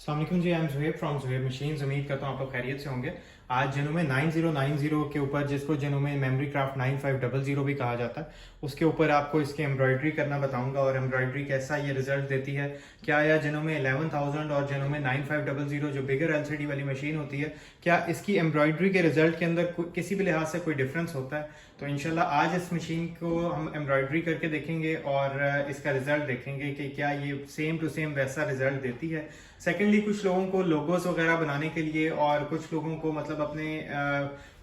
अस्सलाम वालेकुम जी, I am Zuhaib from Zuhaib machines. उम्मीद करता हूँ आप लोग खैरियत से होंगे। आज जनोमे 9090 के ऊपर, जिसको जनोमे मेमोरी क्राफ्ट 9500 भी कहा जाता है, उसके ऊपर आपको इसके एम्ब्रॉयडरी करना बताऊंगा और एम्ब्रॉयडरी कैसा ये रिजल्ट देती है। क्या यह जनोमे 11000 और जनोमे 9500 जो बिगर एलसीडी वाली मशीन होती है, क्या इसकी एम्ब्रॉयडरी के रिजल्ट के अंदर किसी भी लिहाज से कोई डिफरेंस होता है? तो इंशाल्लाह आज इस मशीन को हम एम्ब्रॉयडरी करके देखेंगे और इसका रिजल्ट देखेंगे कि क्या ये सेम टू सेम वैसा रिजल्ट देती है। सेकेंडली, कुछ लोगों को लोगोस वगैरह बनाने के लिए और कुछ लोगों को मतलब अपने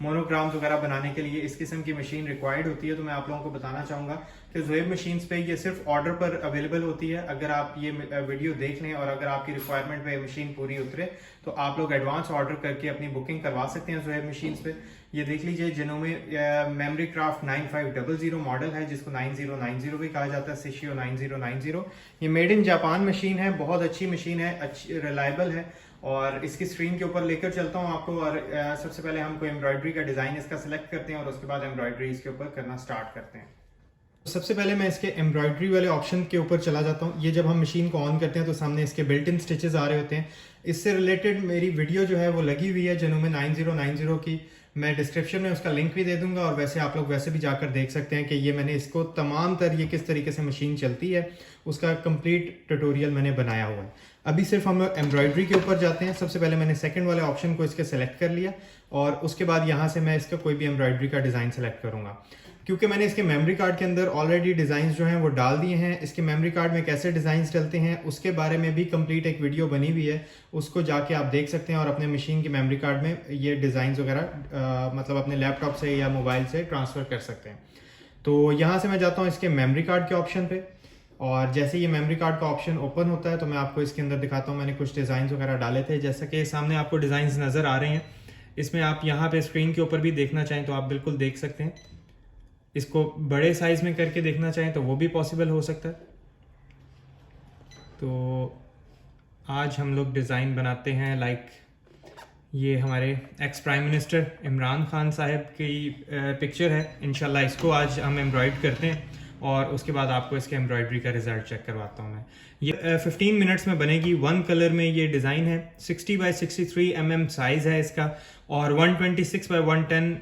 मोनोग्राम्स वगैरह बनाने के लिए इस किस्म की मशीन रिक्वायर्ड होती है। तो मैं आप लोगों को बताना चाहूँगा कि ज़ुहैब मशीन्स पे ये सिर्फ ऑर्डर पर अवेलेबल होती है। अगर आप ये वीडियो देख लें और अगर आपकी रिक्वायरमेंट पे मशीन पूरी उतरे तो आप लोग एडवांस ऑर्डर करके अपनी बुकिंग करवा सकते हैं ज़ुहैब मशीन्स पे। ये देख लीजिए, जनोमे मेमोरी क्राफ्ट 9500 मॉडल है, जिसको 9090 भी कहा जाता है, सिशियो 9090। ये मेड इन जापान मशीन है, बहुत अच्छी मशीन है, अच्छी रिलायबल है। और इसकी स्क्रीन के ऊपर लेकर चलता हूँ आपको। और सबसे पहले हमको एम्ब्रॉयडरी का डिज़ाइन इसका सिलेक्ट करते हैं और उसके बाद एम्ब्रॉयडरी इसके ऊपर करना स्टार्ट करते हैं। सबसे पहले मैं इसके एम्ब्रॉयडरी वाले ऑप्शन के ऊपर चला जाता हूँ। ये जब हम मशीन को ऑन करते हैं तो सामने इसके बिल्ट इन स्टिचेस आ रहे होते हैं। इससे रिलेटेड मेरी वीडियो जो है वो लगी हुई है जनोमे 9090 की, मैं डिस्क्रिप्शन में उसका लिंक भी दे दूंगा। और वैसे आप लोग वैसे भी जाकर देख सकते हैं कि ये मैंने इसको तमाम तर ये किस तरीके से मशीन चलती है उसका कंप्लीट ट्यूटोरियल मैंने बनाया हुआ है। अभी सिर्फ हम एम्ब्रॉयडरी के ऊपर जाते हैं। सबसे पहले मैंने सेकंड वाले ऑप्शन को इसके सेलेक्ट कर लिया और उसके बाद यहाँ से मैं इसका कोई भी एम्ब्रॉयडरी का डिज़ाइन सेलेक्ट करूँगा। क्योंकि मैंने इसके मेमोरी कार्ड के अंदर ऑलरेडी डिज़ाइंस जो हैं वो डाल दिए हैं। इसके मेमोरी कार्ड में कैसे डिज़ाइंस डलते हैं उसके बारे में भी कंप्लीट एक वीडियो बनी हुई है, उसको जाके आप देख सकते हैं और अपने मशीन के मेमोरी कार्ड में ये डिज़ाइंस वगैरह मतलब अपने लैपटॉप से या मोबाइल से ट्रांसफ़र कर सकते हैं। तो यहाँ से मैं जाता हूँ इसके मेमोरी कार्ड के ऑप्शन पे और जैसे ये मेमोरी कार्ड का ऑप्शन ओपन होता है तो मैं आपको इसके अंदर दिखाता हूँ। मैंने कुछ डिज़ाइंस वगैरह डाले थे, जैसा कि सामने आपको डिज़ाइंस नज़र आ रहे हैं। इसमें आप यहाँ पे स्क्रीन के ऊपर भी देखना चाहें तो आप बिल्कुल देख सकते हैं। इसको बड़े साइज में करके देखना चाहें तो वो भी पॉसिबल हो सकता है। तो आज हम लोग डिज़ाइन बनाते हैं लाइक ये हमारे ex prime minister Imran Khan साहब की पिक्चर है। इंशाल्लाह इसको आज हम एम्ब्रॉयड करते हैं और उसके बाद आपको इसके एम्ब्रॉयडरी का रिजल्ट चेक करवाता हूँ मैं। ये 15 मिनट्स में बनेगी। वन कलर में ये डिज़ाइन है। 60 बाई 63 mm साइज़ है इसका और 126 बाई 110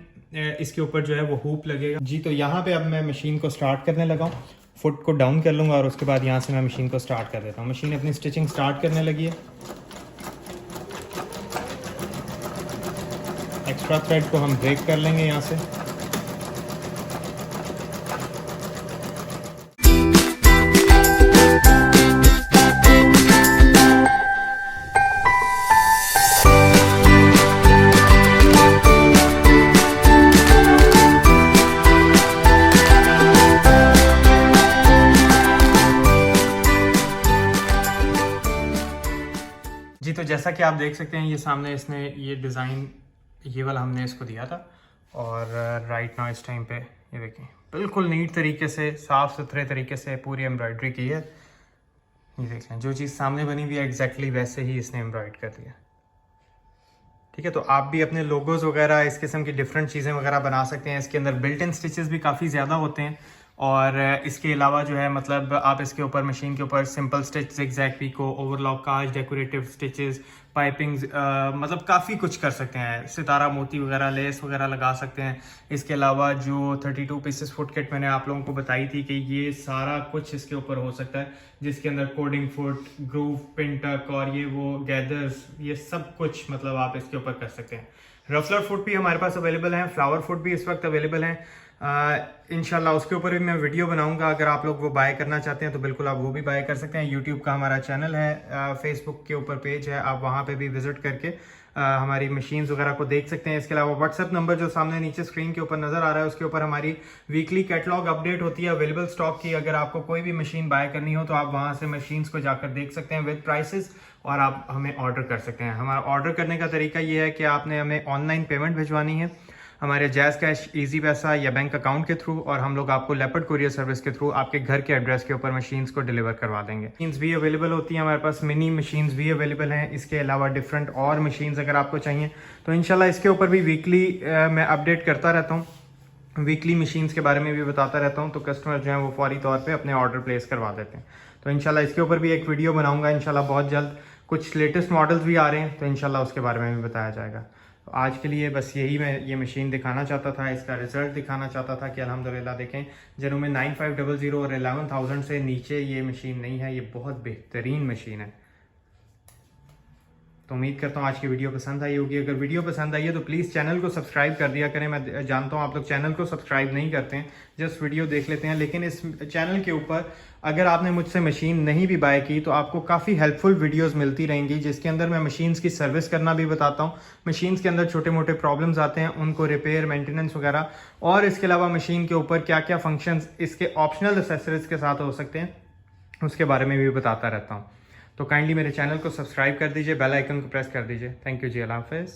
इसके ऊपर जो है वो हुप लगेगा जी। तो यहाँ पे अब मैं मशीन को स्टार्ट करने लगा हूँ। फुट को डाउन कर लूँगा और उसके बाद यहाँ से मैं मशीन को स्टार्ट कर देता हूँ। मशीन अपनी स्टिचिंग स्टार्ट करने लगी है। एक्स्ट्रा थ्रेड को हम ब्रेक कर लेंगे यहाँ से। जी, तो जैसा कि आप देख सकते हैं ये सामने इसने ये डिज़ाइन ये वाला हमने इसको दिया था और राइट नाउ इस टाइम पे ये देखिए बिल्कुल नीट तरीके से साफ़ सुथरे तरीके से पूरी एम्ब्रॉयडरी की है। ये देख लें, जो चीज़ सामने बनी हुई है एग्जैक्टली वैसे ही इसने एम्ब्रॉयड कर दिया। ठीक है, तो आप भी अपने लोगोस वगैरह इस किस्म की डिफरेंट चीज़ें वगैरह बना सकते हैं। इसके अंदर बिल्ट इन स्टिचेस भी काफ़ी ज़्यादा होते हैं और इसके अलावा जो है मतलब आप इसके ऊपर मशीन के ऊपर simple stitch, zigzag picot, overlock काज, डेकोरेटिव स्टिचेस, पाइपिंग्स मतलब काफ़ी कुछ कर सकते हैं। सितारा मोती वगैरह, लेस वगैरह लगा सकते हैं। इसके अलावा जो 32 पीसेस फुट किट मैंने आप लोगों को बताई थी कि ये सारा कुछ इसके ऊपर हो सकता है, जिसके अंदर कोडिंग फुट, ग्रूव, पिन टक और ये वो गैदर्स, ये सब कुछ मतलब आप इसके ऊपर कर सकते हैं। रफलर फुट भी हमारे पास अवेलेबल हैं, फ्लावर फुट भी इस वक्त अवेलेबल हैं। इंशाल्लाह उसके ऊपर भी मैं वीडियो बनाऊंगा। अगर आप लोग वो बाय करना चाहते हैं तो बिल्कुल आप वो भी बाय कर सकते हैं। यूट्यूब का हमारा चैनल है, फेसबुक के ऊपर पेज है, आप वहाँ पे भी विजिट करके हमारी मशीन्स वगैरह को देख सकते हैं। इसके अलावा व्हाट्सएप नंबर जो सामने नीचे स्क्रीन के ऊपर नज़र आ रहा है उसके ऊपर हमारी वीकली कैटलॉग अपडेट होती है अवेलेबल स्टॉक की। अगर आपको कोई भी मशीन बाय करनी हो तो आप वहाँ से मशीन्स को जाकर देख सकते हैं विद प्राइसेस और आप हमें ऑर्डर कर सकते हैं। हमारा ऑर्डर करने का तरीका ये है कि आपने हमें ऑनलाइन पेमेंट भिजवानी है हमारे जैज़ कैश, इजी पैसा या बैंक अकाउंट के थ्रू, और हम लोग आपको लेपर्ड कुरियर सर्विस के थ्रू आपके घर के एड्रेस के ऊपर मशीन्स को डिलीवर करवा देंगे। मशीन्स भी अवेलेबल होती हैं हमारे पास, मिनी मशीन्स भी अवेलेबल हैं। इसके अलावा डिफरेंट और मशीन्स अगर आपको चाहिए तो इंशाल्लाह इसके ऊपर भी वीकली मैं अपडेट करता रहता हूँ। वीकली मशीन्स के बारे में भी बताता रहता हूँ, तो कस्टमर जो हैं वो फौरी तौर पे अपने ऑर्डर प्लेस करवा देते हैं। तो इंशाल्लाह इसके ऊपर भी एक वीडियो बनाऊंगा इंशाल्लाह बहुत जल्द। कुछ लेटेस्ट मॉडल्स भी आ रहे हैं, तो इंशाल्लाह उसके बारे में भी बताया जाएगा। तो आज के लिए बस यही मैं ये मशीन दिखाना चाहता था, इसका रिजल्ट दिखाना चाहता था कि अल्हम्दुलिल्लाह देखें जेनुमे 9500 और 11,000 से नीचे ये मशीन नहीं है, ये बहुत बेहतरीन मशीन है। तो उम्मीद करता हूँ आज की वीडियो पसंद आई होगी। अगर वीडियो पसंद आई है तो प्लीज़ चैनल को सब्सक्राइब कर दिया करें। मैं जानता हूँ आप लोग चैनल को सब्सक्राइब नहीं करते हैं, जस्ट वीडियो देख लेते हैं, लेकिन इस चैनल के ऊपर अगर आपने मुझसे मशीन नहीं भी बाय की तो आपको काफ़ी हेल्पफुल वीडियोस मिलती रहेंगी, जिसके अंदर मैं मशीन्स की सर्विस करना भी बताता हूँ। मशीन्स के अंदर छोटे मोटे प्रॉब्लम्स आते हैं, उनको रिपेयर, मेंटेनेंस वगैरह, और इसके अलावा मशीन के ऊपर क्या क्या फंक्शंस इसके ऑप्शनल एक्सेसरीज के साथ हो सकते हैं, उसके बारे में भी बताता रहता हूँ। तो काइंडली मेरे चैनल को सब्सक्राइब कर दीजिए, बेल आइकन को प्रेस कर दीजिए। थैंक यू जी, अल्लाह हाफिज़।